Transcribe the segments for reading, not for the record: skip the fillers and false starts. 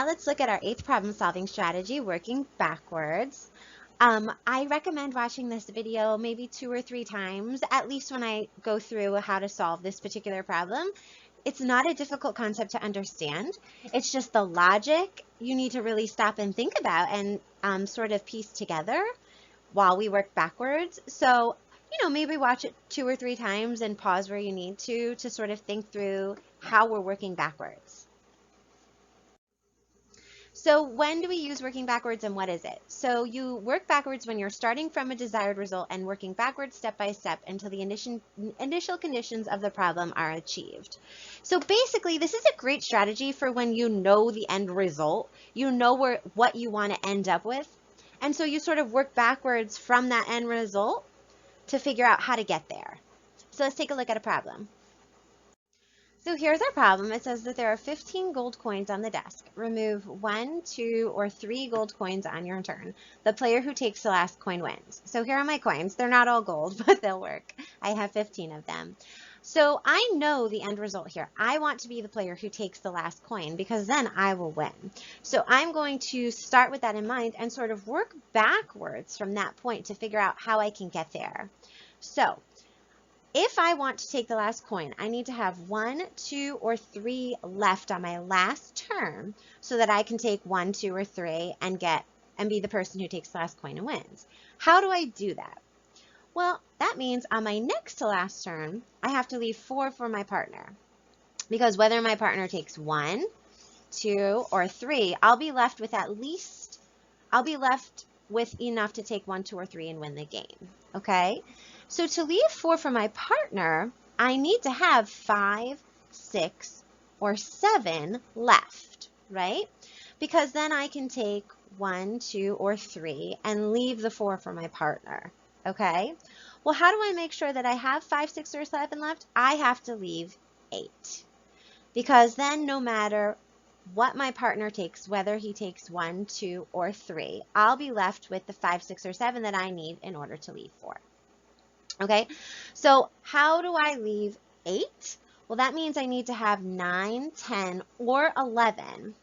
now let's look at our 8th problem solving strategy, working backwards. I recommend watching this video maybe 2 or 3 times, at least when I go through how to solve this particular problem. It's not a difficult concept to understand. It's just the logic you need to really stop and think about and sort of piece together while we work backwards. So, maybe watch it 2 or 3 times and pause where you need to sort of think through how we're working backwards. So when do we use working backwards and what is it? So you work backwards when you're starting from a desired result and working backwards step by step until the initial conditions of the problem are achieved. So basically, this is a great strategy for when you know the end result, you know what you want to end up with. And so you sort of work backwards from that end result to figure out how to get there. So let's take a look at a problem. So here's our problem. It says that there are 15 gold coins on the desk. Remove 1, 2, or 3 gold coins on your turn. The player who takes the last coin wins. So here are my coins. They're not all gold, but they'll work. I have 15 of them. So I know the end result here. I want to be the player who takes the last coin because then I will win. So I'm going to start with that in mind and sort of work backwards from that point to figure out how I can get there. So if I want to take the last coin, I need to have 1, 2, or 3 left on my last turn so that I can take 1, 2, or 3 and be the person who takes the last coin and wins. How do I do that? Well, that means on my next to last turn, I have to leave 4 for my partner. Because whether my partner takes 1, 2, or 3, I'll be left with enough to take 1, 2, or 3 and win the game. Okay? So to leave 4 for my partner, I need to have 5, 6, or 7 left, right? Because then I can take 1, 2, or 3 and leave the 4 for my partner, okay? Well, how do I make sure that I have 5, 6, or 7 left? I have to leave 8. Because then no matter what my partner takes, whether he takes 1, 2, or 3, I'll be left with the 5, 6, or 7 that I need in order to leave 4. Okay, so how do I leave 8? Well, that means I need to have 9, 10, or 11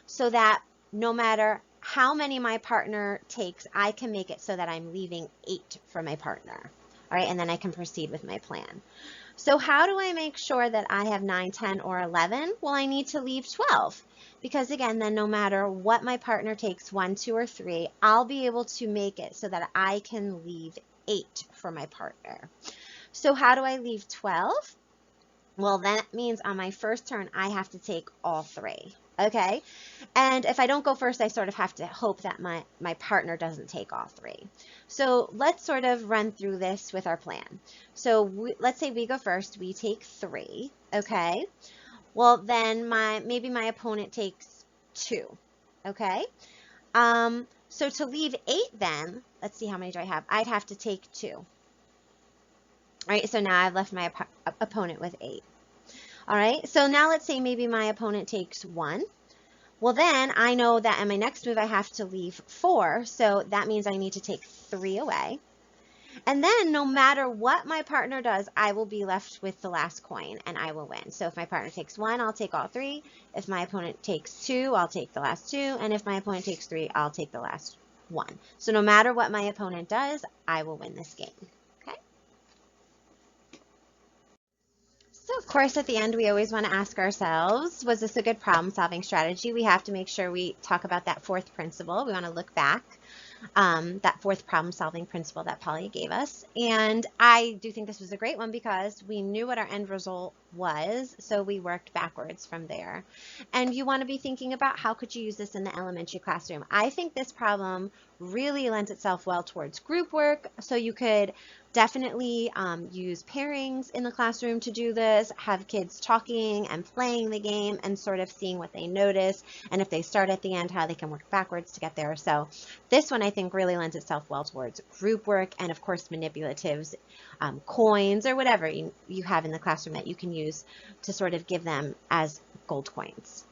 so that no matter how many my partner takes, I can make it so that I'm leaving 8 for my partner. All right, and then I can proceed with my plan. So how do I make sure that I have 9, 10, or 11? Well, I need to leave 12 because again, then no matter what my partner takes, 1, 2, or 3, I'll be able to make it so that I can leave 8 for my partner. So how do I leave 12? Well, that means on my first turn, I have to take all 3. Okay, and if I don't go first, I sort of have to hope that my partner doesn't take all 3. So let's sort of run through this with our plan. So let's say we go first, we take 3, okay? Well, then maybe my opponent takes 2, okay? So to leave 8 then, let's see how many do I have? I'd have to take 2. All right, so now I've left my opponent with 8. All right, so now let's say maybe my opponent takes 1. Well, then I know that in my next move I have to leave 4, so that means I need to take 3 away. And then no matter what my partner does, I will be left with the last coin and I will win. So if my partner takes 1, I'll take all 3. If my opponent takes 2, I'll take the last 2. And if my opponent takes 3, I'll take the last 1. So no matter what my opponent does, I will win this game. Okay? So of course, at the end, we always want to ask ourselves, was this a good problem-solving strategy? We have to make sure we talk about that 4th principle. We want to look back. That 4th problem-solving principle that Polly gave us. And I do think this was a great one because we knew what our end result was, so we worked backwards from there. And you want to be thinking about how could you use this in the elementary classroom. I think this problem really lends itself well towards group work, so you could definitely use pairings in the classroom to do this, have kids talking and playing the game and sort of seeing what they notice, and if they start at the end, how they can work backwards to get there. So this one I think really lends itself well towards group work and of course manipulatives, coins or whatever you have in the classroom that you can use to sort of give them as gold coins.